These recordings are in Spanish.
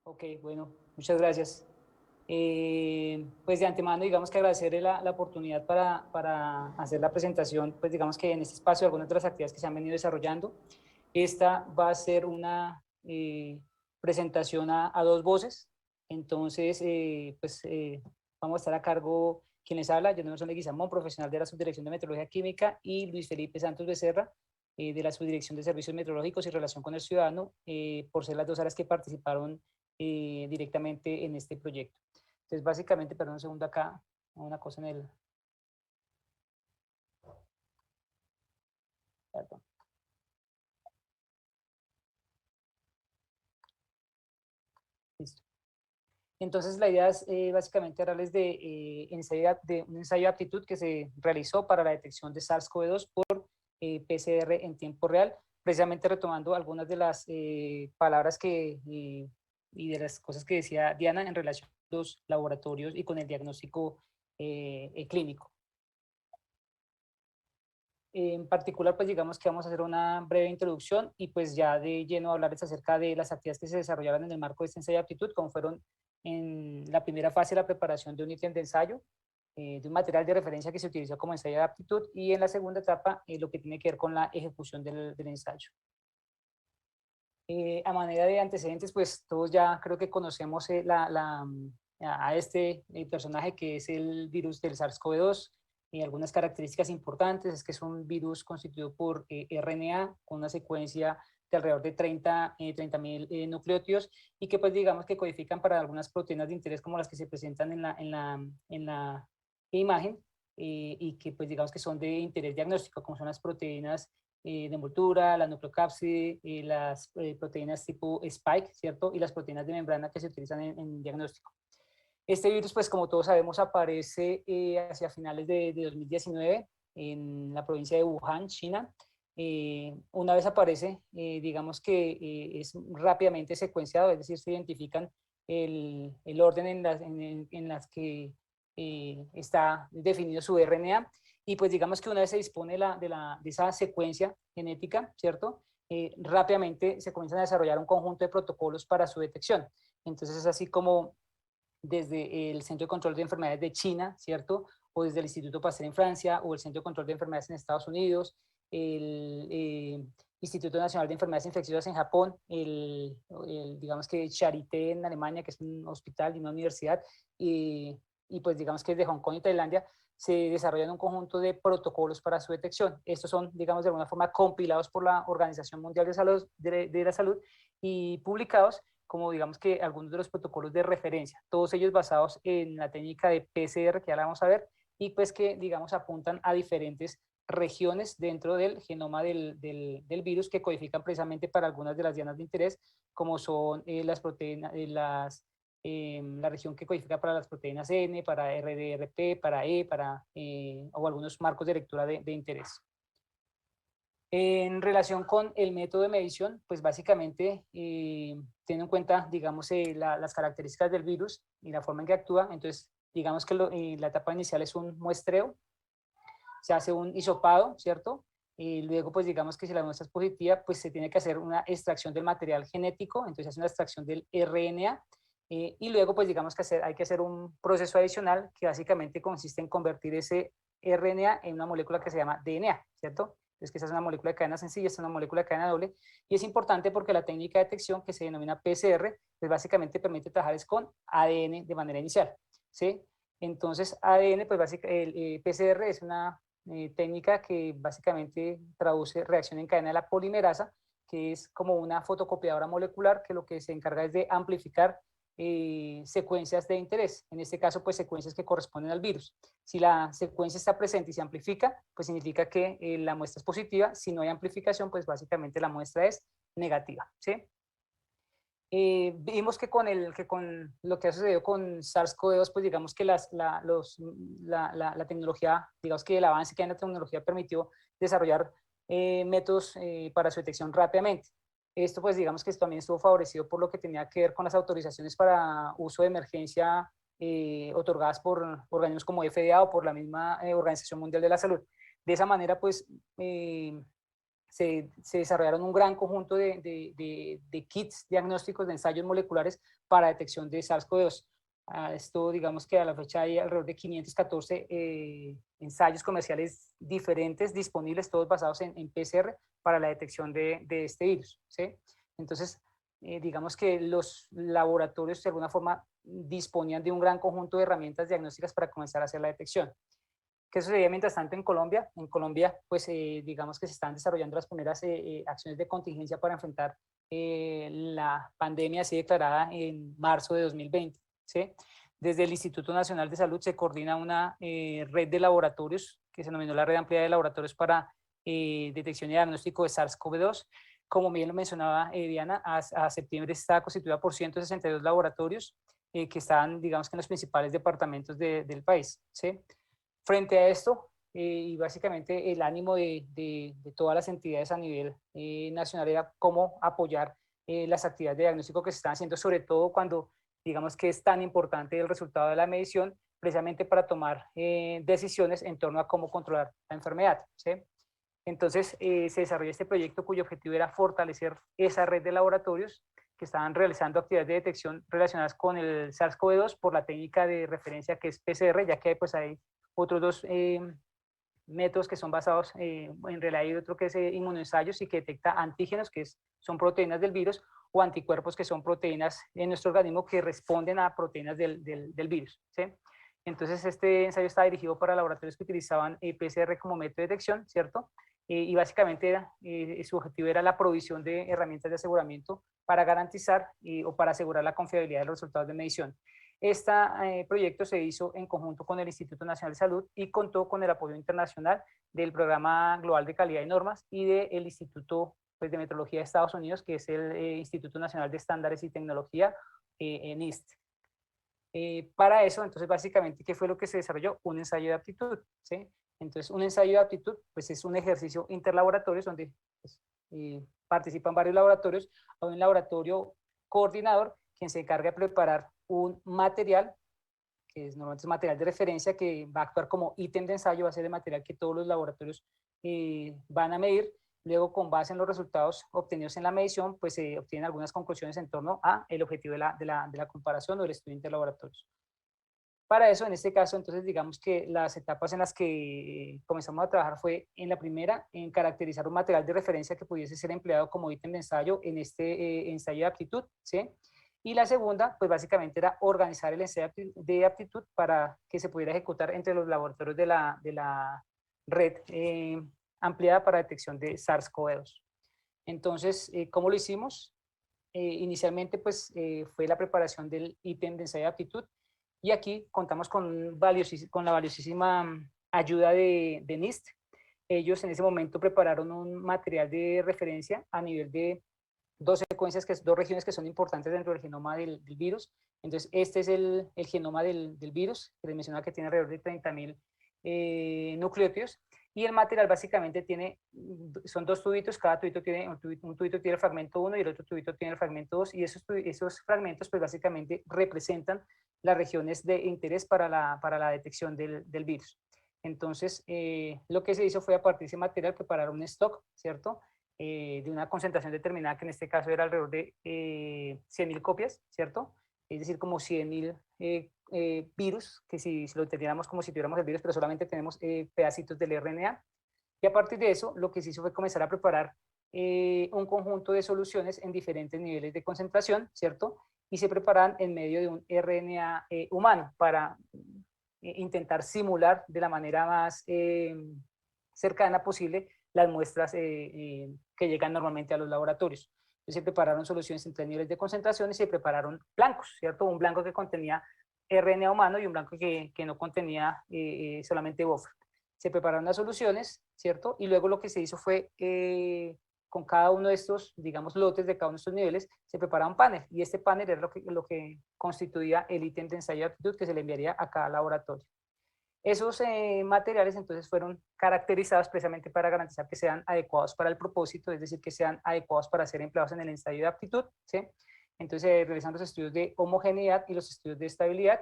Ok, bueno, muchas gracias. Pues de antemano, digamos que agradecerle la oportunidad para hacer la presentación, pues digamos que en este espacio algunas de las actividades que se han venido desarrollando. Esta va a ser una presentación a dos voces, entonces vamos a estar a cargo quien les habla, yo Nelson Leguizamón, profesional de la Subdirección de Meteorología Química, y Luis Felipe Santos Becerra, de la Subdirección de Servicios Meteorológicos y Relación con el Ciudadano, por ser las dos áreas que participaron directamente en este proyecto. Entonces, básicamente, perdón un segundo acá, una cosa en el... Perdón. Listo. Entonces, la idea es básicamente hablarles de un ensayo de aptitud que se realizó para la detección de SARS-CoV-2 por PCR en tiempo real, precisamente retomando algunas de las palabras y de las cosas que decía Diana en relación a los laboratorios y con el diagnóstico clínico. En particular, pues digamos que vamos a hacer una breve introducción y pues ya de lleno hablarles acerca de las actividades que se desarrollaron en el marco de este ensayo de aptitud, como fueron en la primera fase la preparación de un ítem de ensayo, de un material de referencia que se utilizó como ensayo de aptitud, y en la segunda etapa lo que tiene que ver con la ejecución del ensayo. A manera de antecedentes, pues todos ya creo que conocemos a este personaje que es el virus del SARS-CoV-2. Y algunas características importantes es que es un virus constituido por RNA con una secuencia de alrededor de 30.000 nucleótidos y que pues digamos que codifican para algunas proteínas de interés como las que se presentan en la imagen y que pues digamos que son de interés diagnóstico, como son las proteínas de envoltura, la nucleocápside, las proteínas tipo spike, ¿cierto? Y las proteínas de membrana que se utilizan en diagnóstico. Este virus, pues como todos sabemos, aparece hacia finales de 2019 en la provincia de Wuhan, China. Una vez aparece, digamos que es rápidamente secuenciado, es decir, se identifican el orden en las que está definido su RNA y pues digamos que una vez se dispone de esa secuencia genética, ¿cierto? Rápidamente se comienzan a desarrollar un conjunto de protocolos para su detección. Entonces es así como desde el Centro de Control de Enfermedades de China, ¿cierto? O desde el Instituto Pasteur en Francia, o el Centro de Control de Enfermedades en Estados Unidos, el Instituto Nacional de Enfermedades Infecciosas en Japón, digamos que Charité en Alemania, que es un hospital y una universidad, y pues digamos que desde Hong Kong y Tailandia, se desarrollan un conjunto de protocolos para su detección. Estos son, digamos, de alguna forma compilados por la Organización Mundial de la Salud y publicados como digamos que algunos de los protocolos de referencia, todos ellos basados en la técnica de PCR que ya la vamos a ver y pues que digamos apuntan a diferentes regiones dentro del genoma del virus que codifican precisamente para algunas de las dianas de interés como son las proteínas, la región que codifica para las proteínas N, para RDRP, para o algunos marcos de lectura de interés. En relación con el método de medición, pues básicamente teniendo en cuenta, digamos, las características del virus y la forma en que actúa, entonces digamos que la etapa inicial es un muestreo, se hace un hisopado, ¿cierto? Y luego, pues digamos que si la muestra es positiva, pues se tiene que hacer una extracción del material genético, entonces se hace una extracción del RNA, y luego, pues digamos que hay que hacer un proceso adicional que básicamente consiste en convertir ese RNA en una molécula que se llama DNA, ¿cierto? Es que esa es una molécula de cadena sencilla, esta es una molécula de cadena doble, y es importante porque la técnica de detección que se denomina PCR, pues básicamente permite trabajar con ADN de manera inicial, ¿sí? Entonces, ADN, pues básicamente, el PCR es una técnica que básicamente traduce reacción en cadena de la polimerasa, que es como una fotocopiadora molecular que lo que se encarga es de amplificar secuencias de interés, en este caso pues secuencias que corresponden al virus. Si la secuencia está presente y se amplifica, pues significa que la muestra es positiva, si no hay amplificación, pues básicamente la muestra es negativa, ¿sí? Vimos que con lo que ha sucedido con SARS-CoV-2, pues digamos que la tecnología, digamos que el avance que hay en la tecnología permitió desarrollar métodos para su detección rápidamente. Esto pues digamos que también estuvo favorecido por lo que tenía que ver con las autorizaciones para uso de emergencia otorgadas por organismos como FDA o por la misma Organización Mundial de la Salud. De esa manera pues se desarrollaron un gran conjunto de kits diagnósticos de ensayos moleculares para detección de SARS-CoV-2. Esto, digamos que a la fecha hay alrededor de 514 ensayos comerciales diferentes disponibles, todos basados en PCR para la detección de este virus, ¿sí? Entonces, digamos que los laboratorios de alguna forma disponían de un gran conjunto de herramientas diagnósticas para comenzar a hacer la detección. ¿Qué sucedía mientras tanto en Colombia? En Colombia, pues digamos que se están desarrollando las primeras acciones de contingencia para enfrentar la pandemia así declarada en marzo de 2020, ¿sí? Desde el Instituto Nacional de Salud se coordina una red de laboratorios que se denominó la Red Amplia de Laboratorios para Detección y Diagnóstico de SARS-CoV-2. Como bien lo mencionaba Diana, a septiembre está constituida por 162 laboratorios que estaban, digamos que en los principales departamentos del país, ¿sí? Frente a esto, y básicamente el ánimo de todas las entidades a nivel nacional era cómo apoyar las actividades de diagnóstico que se están haciendo, sobre todo cuando digamos que es tan importante el resultado de la medición, precisamente para tomar decisiones en torno a cómo controlar la enfermedad, ¿sí? Entonces se desarrolló este proyecto cuyo objetivo era fortalecer esa red de laboratorios que estaban realizando actividades de detección relacionadas con el SARS-CoV-2 por la técnica de referencia que es PCR, ya que pues hay otros dos métodos que son basados en realidad hay otro que es inmunoensayos y que detecta antígenos, que son proteínas del virus, o anticuerpos, que son proteínas en nuestro organismo que responden a proteínas del virus, ¿sí? Entonces este ensayo está dirigido para laboratorios que utilizaban PCR como método de detección, ¿cierto? Y básicamente su objetivo era la provisión de herramientas de aseguramiento para garantizar o para asegurar la confiabilidad de los resultados de medición. Este proyecto se hizo en conjunto con el Instituto Nacional de Salud y contó con el apoyo internacional del Programa Global de Calidad y Normas y del Instituto pues, de Metrología de Estados Unidos, que es el Instituto Nacional de Estándares y Tecnología, NIST. Para eso, entonces, básicamente, ¿qué fue lo que se desarrolló? Un ensayo de aptitud, ¿sí? Entonces, un ensayo de aptitud, pues es un ejercicio interlaboratorio donde pues, participan varios laboratorios, hay un laboratorio coordinador quien se encarga de preparar un material, que es normalmente es material de referencia, que va a actuar como ítem de ensayo, va a ser el material que todos los laboratorios van a medir. Luego, con base en los resultados obtenidos en la medición, pues se obtienen algunas conclusiones en torno a el objetivo de la comparación o del estudio interlaboratorios. Para eso, en este caso, entonces, digamos que las etapas en las que comenzamos a trabajar fue, en la primera, en caracterizar un material de referencia que pudiese ser empleado como ítem de ensayo en este ensayo de aptitud, ¿sí? Y la segunda, pues básicamente era organizar el ensayo de aptitud para que se pudiera ejecutar entre los laboratorios de la red ampliada para detección de SARS-CoV-2. Entonces, ¿cómo lo hicimos? Inicialmente, pues, fue la preparación del ítem de ensayo de aptitud, y aquí contamos con la valiosísima ayuda de NIST. Ellos en ese momento prepararon un material de referencia a nivel de dos secuencias, dos regiones que son importantes dentro del genoma del virus. Entonces, este es el genoma del virus, que les mencionaba que tiene alrededor de 30.000 nucleótidos. Y el material básicamente son dos tubitos, cada tubito tiene, un tubito tiene el fragmento 1 y el otro tubito tiene el fragmento 2, y esos fragmentos pues básicamente representan las regiones de interés para la detección del virus. Entonces, lo que se hizo fue a partir de ese material preparar un stock, ¿cierto? De una concentración determinada, que en este caso era alrededor de 100.000 copias, ¿cierto? Es decir, como 100.000 virus, que si lo entendiéramos como si tuviéramos el virus, pero solamente tenemos pedacitos del RNA. Y a partir de eso, lo que se hizo fue comenzar a preparar un conjunto de soluciones en diferentes niveles de concentración, ¿cierto? Y se preparan en medio de un RNA humano para intentar simular de la manera más cercana posible las muestras que llegan normalmente a los laboratorios. Entonces se prepararon soluciones en 3 niveles de concentración y se prepararon blancos, ¿cierto? Un blanco que contenía RNA humano y un blanco que no contenía solamente buffer. Se prepararon las soluciones, ¿cierto? Y luego lo que se hizo fue, con cada uno de estos, digamos, lotes de cada uno de estos niveles, se prepara un panel, y este panel era lo que constituía el ítem de ensayo de aptitud que se le enviaría a cada laboratorio. Esos materiales entonces fueron caracterizados precisamente para garantizar que sean adecuados para el propósito, es decir, que sean adecuados para ser empleados en el ensayo de aptitud, ¿sí? Entonces realizando los estudios de homogeneidad y los estudios de estabilidad,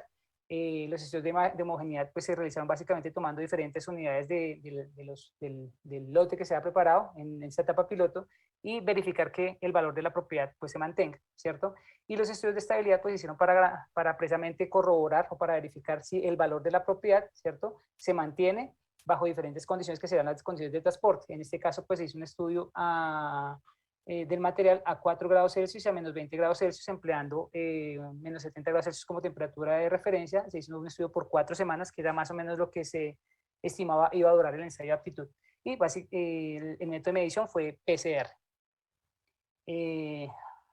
los estudios de homogeneidad pues, se realizaron básicamente tomando diferentes unidades del lote que se ha preparado en esta etapa piloto y verificar que el valor de la propiedad pues, se mantenga, ¿cierto? Y los estudios de estabilidad pues, se hicieron para precisamente corroborar o para verificar si el valor de la propiedad, ¿cierto?, se mantiene bajo diferentes condiciones que serán las condiciones de transporte. En este caso pues, se hizo un estudio del material a 4 grados Celsius y a menos 20 grados Celsius, empleando menos 70 grados Celsius como temperatura de referencia. Se hizo un estudio por 4 semanas, que era más o menos lo que se estimaba iba a durar el ensayo de aptitud. Y el método de medición fue PCR.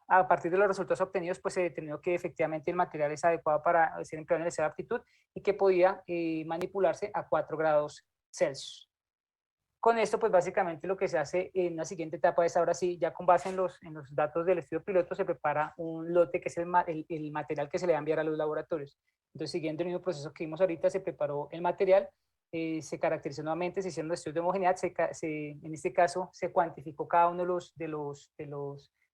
A partir de los resultados obtenidos, pues se determinó que efectivamente el material es adecuado para ser empleado en el ensayo de aptitud y que podía manipularse a 4 grados Celsius. Con esto, pues básicamente lo que se hace en la siguiente etapa es ahora sí, ya con base en los datos del estudio piloto, se prepara un lote que es el material que se le va a enviar a los laboratorios. Entonces, siguiendo el mismo proceso que vimos ahorita, se preparó el material, se caracterizó nuevamente, se hicieron los estudios de homogeneidad, en este caso se cuantificó cada uno de los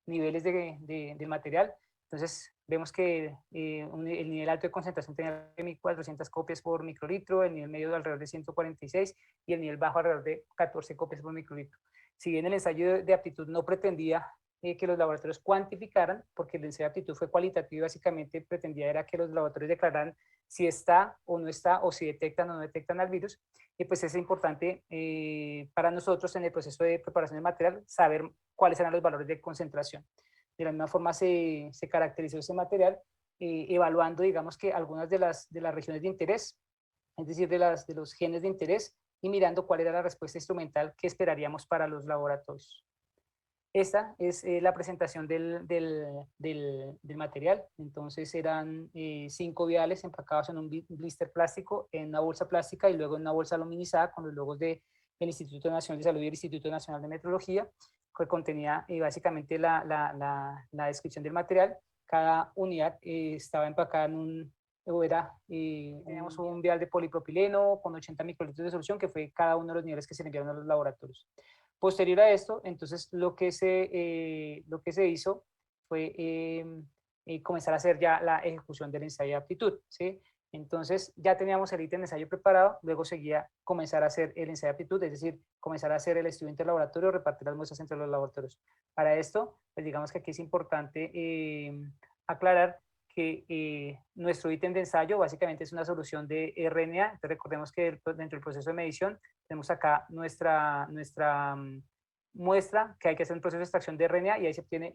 niveles del material. Entonces, vemos que el nivel alto de concentración tenía 1.400 copias por microlitro, el nivel medio de alrededor de 146 y el nivel bajo alrededor de 14 copias por microlitro. Si bien el ensayo de aptitud no pretendía que los laboratorios cuantificaran, porque el ensayo de aptitud fue cualitativo y básicamente pretendía era que los laboratorios declararan si está o no está, o si detectan o no detectan al virus, y pues es importante para nosotros en el proceso de preparación del material saber cuáles eran los valores de concentración. De la misma forma se caracterizó ese material evaluando, digamos que algunas de las regiones de interés, es decir, de los genes de interés, y mirando cuál era la respuesta instrumental que esperaríamos para los laboratorios. Esta es la presentación del material. Entonces eran 5 viales empacados en un blister plástico, en una bolsa plástica y luego en una bolsa aluminizada con los logos del Instituto Nacional de Salud y el Instituto Nacional de Metrología, que contenía básicamente la descripción del material. Cada unidad estaba empacada en teníamos un vial de polipropileno con 80 microlitros de solución, que fue cada uno de los niveles que se le enviaron a los laboratorios. Posterior a esto, entonces lo que se hizo fue comenzar a hacer ya la ejecución del ensayo de aptitud, ¿sí? Entonces ya teníamos el ítem de ensayo preparado, luego seguía comenzar a hacer el ensayo de aptitud, es decir, comenzar a hacer el estudio interlaboratorio, repartir las muestras entre los laboratorios. Para esto, pues digamos que aquí es importante aclarar que nuestro ítem de ensayo básicamente es una solución de RNA. Entonces recordemos que dentro del proceso de medición tenemos acá nuestra muestra, que hay que hacer un proceso de extracción de RNA y ahí se obtiene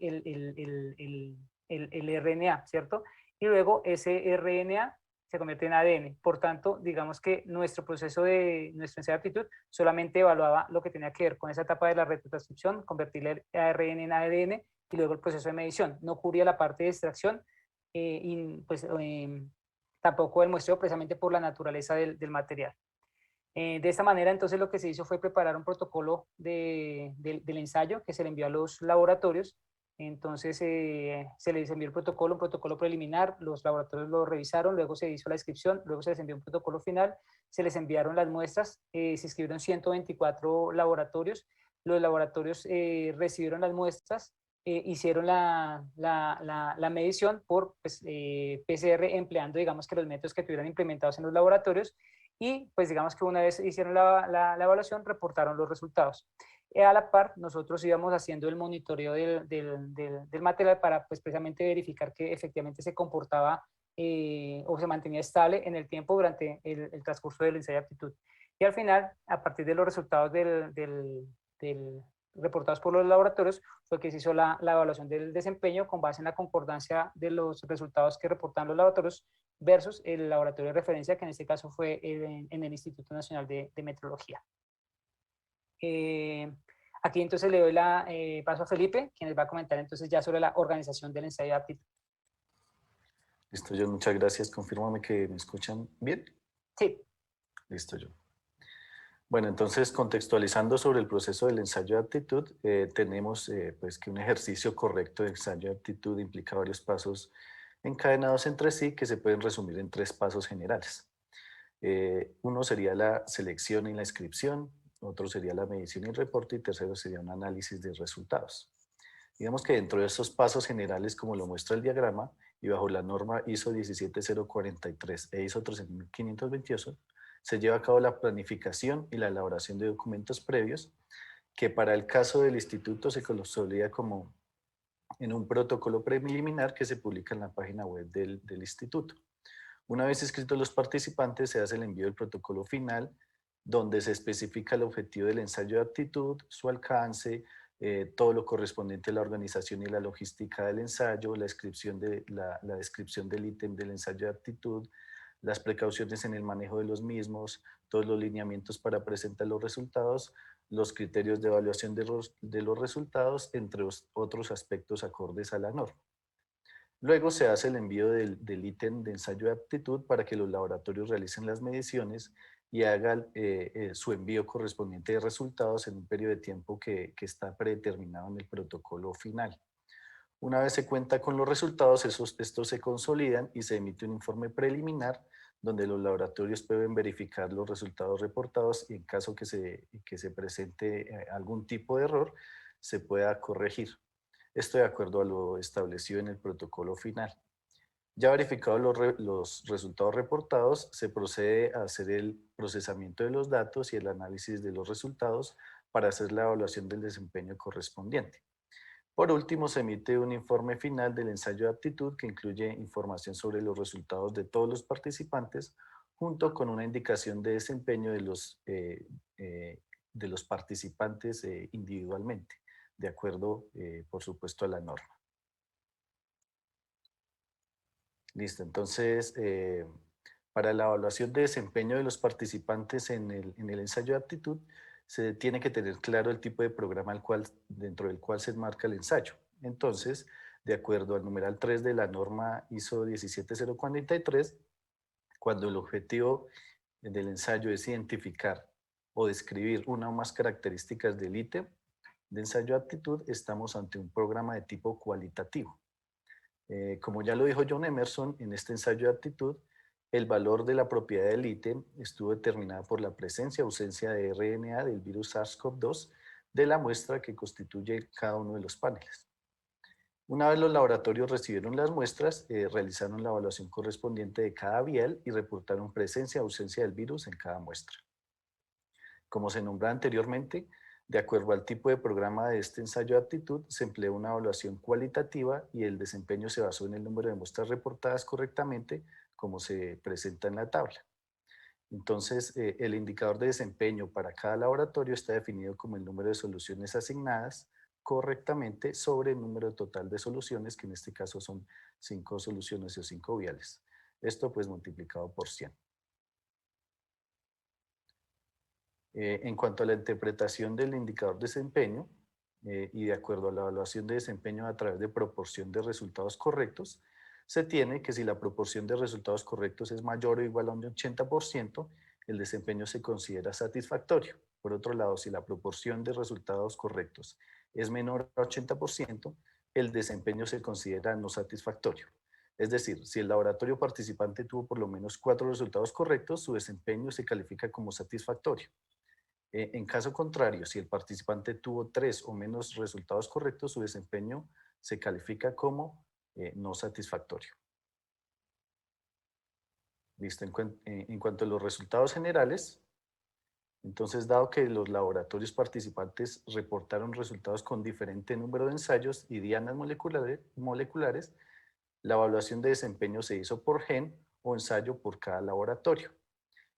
el RNA, ¿cierto? Y luego ese RNA se convierte en ADN. Por tanto, digamos que nuestro ensayo de aptitud solamente evaluaba lo que tenía que ver con esa etapa de la retrotranscripción, convertir el ARN en ADN y luego el proceso de medición. No cubría la parte de extracción y pues tampoco el muestreo, precisamente por la naturaleza del material. De esta manera, entonces, lo que se hizo fue preparar un protocolo del ensayo que se le envió a los laboratorios. Entonces, se les envió un protocolo preliminar, los laboratorios lo revisaron, luego se hizo la inscripción, luego se les envió un protocolo final, se les enviaron las muestras, se inscribieron 124 laboratorios, los laboratorios recibieron las muestras, hicieron la medición por pues, PCR, empleando, digamos, que los métodos que tuvieran implementados en los laboratorios, y pues digamos que una vez hicieron la evaluación, reportaron los resultados. A la par, nosotros íbamos haciendo el monitoreo del material para pues precisamente verificar que efectivamente se comportaba o se mantenía estable en el tiempo durante el transcurso del ensayo de aptitud. Y al final, a partir de los resultados reportados por los laboratorios, fue que se hizo la evaluación del desempeño con base en la concordancia de los resultados que reportan los laboratorios versus el laboratorio de referencia, que en este caso fue en el Instituto Nacional de Metrología. Aquí entonces le doy paso a Felipe, quien les va a comentar entonces ya sobre la organización del ensayo de aptitud. Listo, John, muchas gracias. Confírmame que me escuchan bien. Sí. Listo, John. Bueno, entonces, contextualizando sobre el proceso del ensayo de aptitud, tenemos pues que un ejercicio correcto de ensayo de aptitud implica varios pasos encadenados entre sí que se pueden resumir en 3 pasos generales. Uno sería la selección y la inscripción, otro sería la medición y el reporte, y tercero sería un análisis de resultados. Digamos que dentro de estos pasos generales, como lo muestra el diagrama, y bajo la norma ISO 17043 e ISO 13528, se lleva a cabo la planificación y la elaboración de documentos previos que para el caso del instituto se consolida como en un protocolo preliminar que se publica en la página web del instituto. Una vez inscritos los participantes, se hace el envío del protocolo final, donde se especifica el objetivo del ensayo de aptitud, su alcance, todo lo correspondiente a la organización y la logística del ensayo, la descripción del ítem del ensayo de aptitud, las precauciones en el manejo de los mismos, todos los lineamientos para presentar los resultados, los criterios de evaluación de los resultados, entre otros aspectos acordes a la norma. Luego se hace el envío del ítem de ensayo de aptitud para que los laboratorios realicen las mediciones y hagan su envío correspondiente de resultados en un periodo de tiempo que está predeterminado en el protocolo final. Una vez se cuenta con los resultados, estos se consolidan y se emite un informe preliminar donde los laboratorios pueden verificar los resultados reportados y en caso que se presente algún tipo de error, se pueda corregir. Esto de acuerdo a lo establecido en el protocolo final. Ya verificados los resultados reportados, se procede a hacer el procesamiento de los datos y el análisis de los resultados para hacer la evaluación del desempeño correspondiente. Por último, se emite un informe final del ensayo de aptitud que incluye información sobre los resultados de todos los participantes, junto con una indicación de desempeño de los participantes individualmente, de acuerdo, por supuesto, a la norma. Listo, entonces, para la evaluación de desempeño de los participantes en el ensayo de aptitud, se tiene que tener claro el tipo de programa dentro del cual se enmarca el ensayo. Entonces, de acuerdo al numeral 3 de la norma ISO 17043, cuando el objetivo del ensayo es identificar o describir una o más características del ítem de ensayo de aptitud, estamos ante un programa de tipo cualitativo. Como ya lo dijo John Emerson, en este ensayo de aptitud, el valor de la propiedad del ítem estuvo determinada por la presencia o ausencia de RNA del virus SARS-CoV-2 de la muestra que constituye cada uno de los paneles. Una vez los laboratorios recibieron las muestras, realizaron la evaluación correspondiente de cada vial y reportaron presencia o ausencia del virus en cada muestra. Como se nombraba anteriormente, de acuerdo al tipo de programa de este ensayo de aptitud, se empleó una evaluación cualitativa y el desempeño se basó en el número de muestras reportadas correctamente, como se presenta en la tabla. Entonces, el indicador de desempeño para cada laboratorio está definido como el número de soluciones asignadas correctamente sobre el número total de soluciones, que en este caso son 5 soluciones o 5 viales. Esto pues multiplicado por 100. En cuanto a la interpretación del indicador de desempeño, y de acuerdo a la evaluación de desempeño a través de proporción de resultados correctos, se tiene que si la proporción de resultados correctos es mayor o igual a un 80%, el desempeño se considera satisfactorio. Por otro lado, si la proporción de resultados correctos es menor a 80%, el desempeño se considera no satisfactorio. Es decir, si el laboratorio participante tuvo por lo menos 4 resultados correctos, su desempeño se califica como satisfactorio. En caso contrario, si el participante tuvo 3 o menos resultados correctos, su desempeño se califica como no satisfactorio. Listo. En cuanto a los resultados generales, entonces, dado que los laboratorios participantes reportaron resultados con diferente número de ensayos y dianas moleculares, la evaluación de desempeño se hizo por gen o ensayo por cada laboratorio.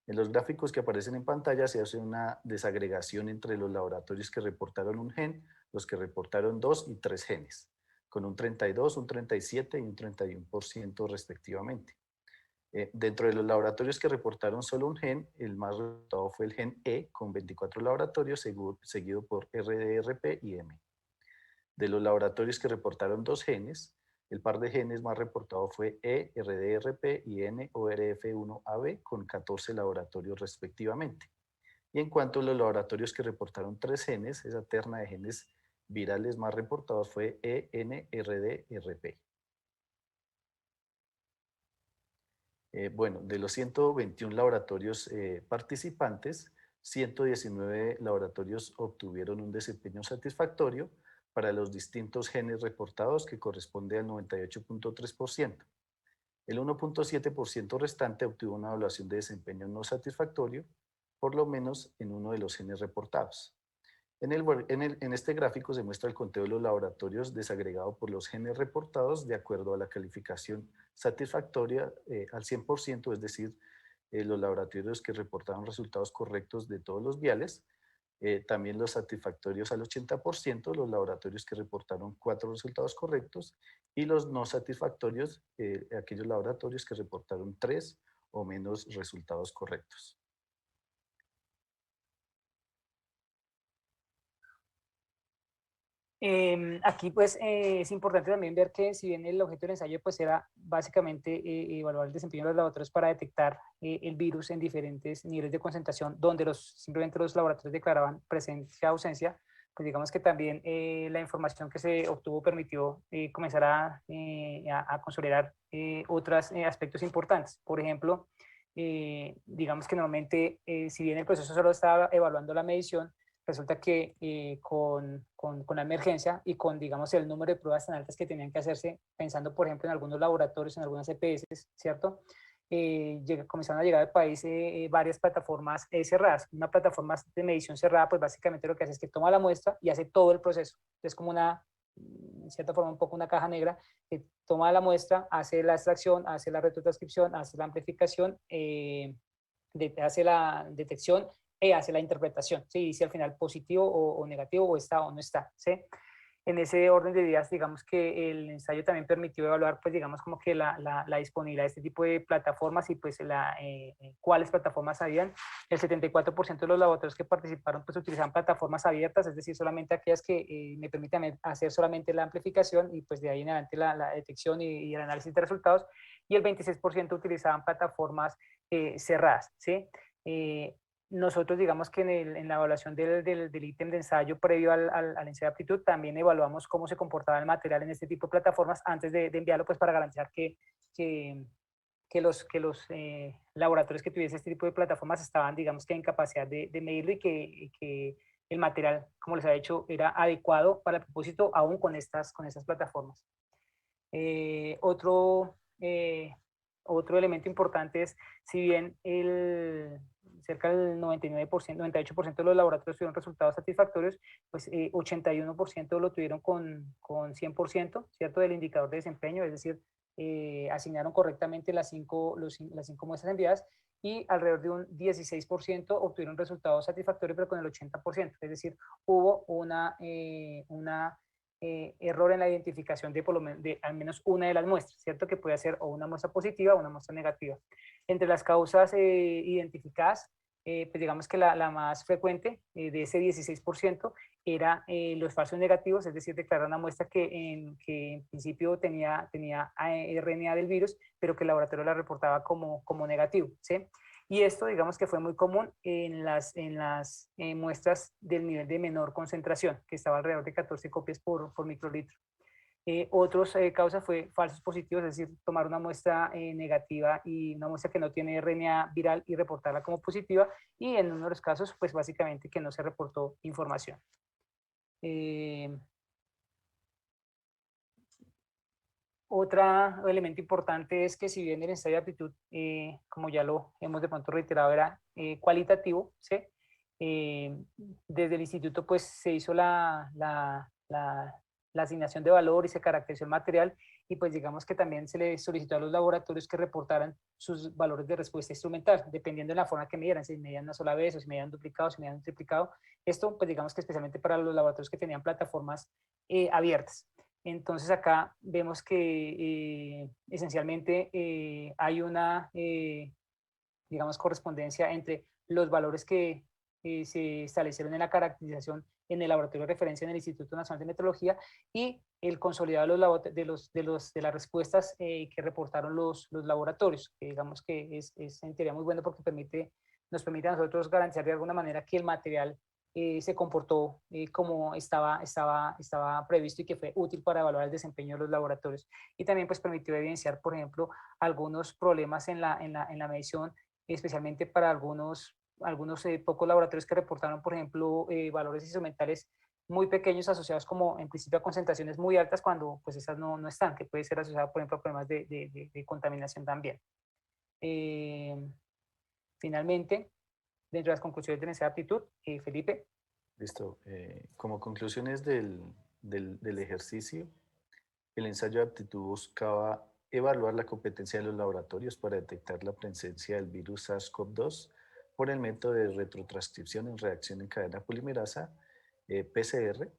En los gráficos que aparecen en pantalla se hace una desagregación entre los laboratorios que reportaron un gen, los que reportaron 2 y 3 genes, con un 32, un 37 y un 31% respectivamente. Dentro de los laboratorios que reportaron solo un gen, el más reportado fue el gen E, con 24 laboratorios, seguido por RDRP y M. De los laboratorios que reportaron 2 genes, el par de genes más reportado fue E, RDRP y N, ORF1AB, con 14 laboratorios respectivamente. Y en cuanto a los laboratorios que reportaron 3 genes, esa terna de genes virales más reportados fue E, N, RDRP. Bueno, de los 121 laboratorios participantes, 119 laboratorios obtuvieron un desempeño satisfactorio para los distintos genes reportados, que corresponde al 98.3%. El 1.7% restante obtuvo una evaluación de desempeño no satisfactorio, por lo menos en uno de los genes reportados. En este gráfico se muestra el conteo de los laboratorios desagregado por los genes reportados de acuerdo a la calificación satisfactoria al 100%, es decir, los laboratorios que reportaron resultados correctos de todos los viales, también los satisfactorios al 80%, los laboratorios que reportaron 4 resultados correctos, y los no satisfactorios, aquellos laboratorios que reportaron 3 o menos resultados correctos. Aquí pues es importante también ver que si bien el objeto del ensayo pues era básicamente evaluar el desempeño de los laboratorios para detectar el virus en diferentes niveles de concentración donde simplemente los laboratorios declaraban presencia o ausencia, pues digamos que también la información que se obtuvo permitió comenzar a consolidar otros aspectos importantes. Por ejemplo, digamos que normalmente si bien el proceso solo estaba evaluando la medición, resulta que con la emergencia y con, digamos, el número de pruebas tan altas que tenían que hacerse, pensando, por ejemplo, en algunos laboratorios, en algunas EPS, ¿cierto? Comenzaron a llegar al país varias plataformas cerradas. Una plataforma de medición cerrada, pues básicamente lo que hace es que toma la muestra y hace todo el proceso. Es como en cierta forma, un poco una caja negra que toma la muestra, hace la extracción, hace la retrotranscripción, hace la amplificación, hace la detección hace la interpretación, ¿sí? Dice al final positivo o negativo, o está o no está, ¿sí? En ese orden de ideas, digamos que el ensayo también permitió evaluar, pues digamos como que la disponibilidad de este tipo de plataformas y pues cuáles plataformas habían. El 74% de los laboratorios que participaron pues utilizaban plataformas abiertas, es decir, solamente aquellas que me permiten hacer solamente la amplificación y pues de ahí en adelante la detección y el análisis de resultados, y el 26% utilizaban plataformas cerradas, ¿sí? Nosotros, digamos que en la evaluación del ítem de ensayo previo al ensayo de aptitud, también evaluamos cómo se comportaba el material en este tipo de plataformas antes de enviarlo, pues para garantizar que los laboratorios que tuviesen este tipo de plataformas estaban, digamos que en capacidad de medirlo y que el material, como les ha dicho, era adecuado para el propósito aún con estas plataformas. Eh, otro, eh, otro elemento importante es, si bien cerca del 99%, 98% de los laboratorios tuvieron resultados satisfactorios, pues 81% lo tuvieron con 100%, ¿cierto? Del indicador de desempeño, es decir, asignaron correctamente las cinco muestras enviadas, y alrededor de un 16% obtuvieron resultados satisfactorios, pero con el 80%, es decir, hubo una error en la identificación de, por lo menos, de al menos una de las muestras, ¿cierto? Que puede ser o una muestra positiva o una muestra negativa. Entre las causas identificadas, pues digamos que la más frecuente de ese 16% era los falsos negativos, es decir, declarar una muestra que en principio tenía RNA del virus, pero que el laboratorio la reportaba como negativo, ¿sí? Y esto, digamos que fue muy común en las muestras del nivel de menor concentración, que estaba alrededor de 14 copias por microlitro. Otros causas fue falsos positivos, es decir, tomar una muestra negativa y una muestra que no tiene RNA viral y reportarla como positiva, y en uno de los casos, pues básicamente que no se reportó información. Otro elemento importante es que si bien el ensayo de aptitud, como ya lo hemos de pronto reiterado, era cualitativo, ¿sí? Desde el instituto pues se hizo la asignación de valor y se caracterizó el material, y pues digamos que también se le solicitó a los laboratorios que reportaran sus valores de respuesta instrumental, dependiendo de la forma que midieran, si medían una sola vez o si medían duplicado, si medían triplicado. Esto pues digamos que especialmente para los laboratorios que tenían plataformas abiertas. Entonces acá vemos que esencialmente hay una, digamos, correspondencia entre los valores que se establecieron en la caracterización en el laboratorio de referencia en el Instituto Nacional de Metrología y el consolidado de las respuestas que reportaron los laboratorios, que digamos que es en teoría muy bueno porque nos permite a nosotros garantizar de alguna manera que el material se comportó como estaba previsto y que fue útil para evaluar el desempeño de los laboratorios. Y también pues permitió evidenciar, por ejemplo, algunos problemas en la medición, especialmente para algunos pocos laboratorios que reportaron, por ejemplo, valores instrumentales muy pequeños asociados como en principio a concentraciones muy altas cuando pues esas no están, que puede ser asociado por ejemplo a problemas de contaminación también. Eh, Finalmente, dentro de las conclusiones del ensayo de aptitud, Felipe. Listo. Como conclusiones del ejercicio, el ensayo de aptitud buscaba evaluar la competencia de los laboratorios para detectar la presencia del virus SARS-CoV-2 por el método de retrotranscripción en reacción en cadena polimerasa, PCR.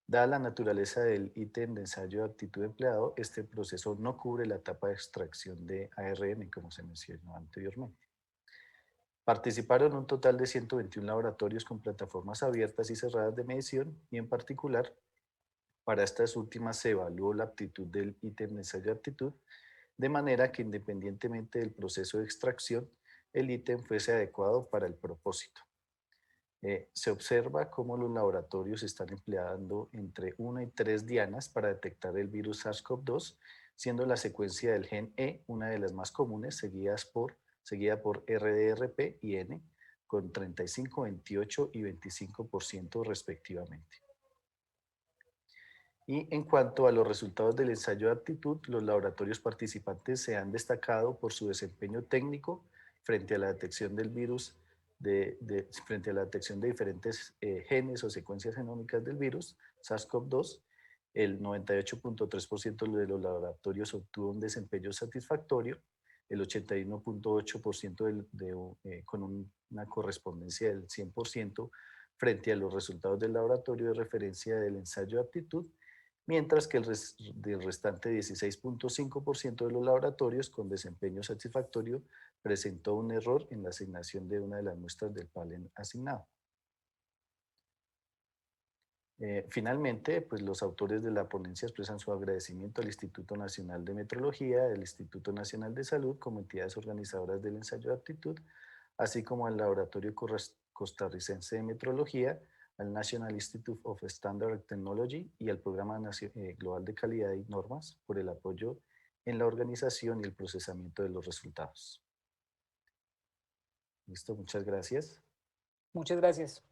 Dada la naturaleza del ítem de ensayo de aptitud empleado, este proceso no cubre la etapa de extracción de ARN, como se mencionó anteriormente. Participaron un total de 121 laboratorios con plataformas abiertas y cerradas de medición y en particular para estas últimas se evaluó la aptitud del ítem de ensayo de aptitud de manera que independientemente del proceso de extracción, el ítem fuese adecuado para el propósito. Se observa cómo los laboratorios están empleando entre 1 y 3 dianas para detectar el virus SARS-CoV-2, siendo la secuencia del gen E una de las más comunes, seguida por RDRP y N, con 35, 28 y 25% respectivamente. Y en cuanto a los resultados del ensayo de aptitud, los laboratorios participantes se han destacado por su desempeño técnico frente a la detección del virus, frente a la detección de diferentes genes o secuencias genómicas del virus SARS-CoV-2. El 98.3% de los laboratorios obtuvo un desempeño satisfactorio, el 81.8% con una correspondencia del 100% frente a los resultados del laboratorio de referencia del ensayo de aptitud, mientras que del restante 16.5% de los laboratorios con desempeño satisfactorio presentó un error en la asignación de una de las muestras del PALEN asignado. Finalmente, pues los autores de la ponencia expresan su agradecimiento al Instituto Nacional de Metrología, al Instituto Nacional de Salud como entidades organizadoras del ensayo de aptitud, así como al Laboratorio Costarricense de Metrología, al National Institute of Standard Technology y al Programa Global de Calidad y Normas por el apoyo en la organización y el procesamiento de los resultados. Listo, muchas gracias. Muchas gracias.